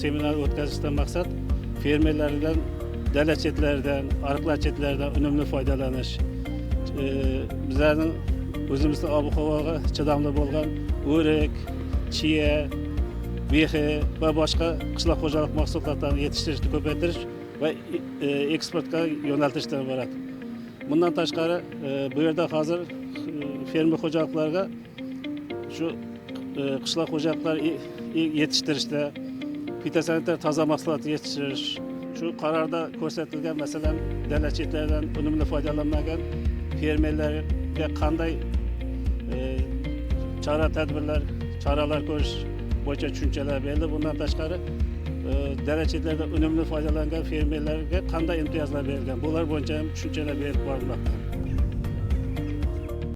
seminar o'tkazishdan maqsad fermerlardan, dala chetlaridan, ariqlar chetlaridan unumli foydalanish, bizlarning o'zimizning ob-havoga chidamli bo'lgan o'rik, chiya, behi va boshqa qishloq xo'jalik mahsulotlarini yetishtirishni ko'paytirish va eksportga yo'naltirishdan iborat. Bundan tashqari bu yerda hozir fermer xo'jaliklariga shu qishloq xo'jaliklari yetishtirishda fitosanitar toza mahsulot yetishtirish, shu qarorda ko'rsatilgan, masalan, dala chetlaridan unumli foydalanmagan fermerlarga qanday choralar ko'rish bo'yicha tushunchalar berildi. Bundan tashqari dala chetlaridan unumli foydalangan fermerlarga qanday imtiyozlar berilgan, bular bo'yicha ham tushunchalar berib borilmoqda.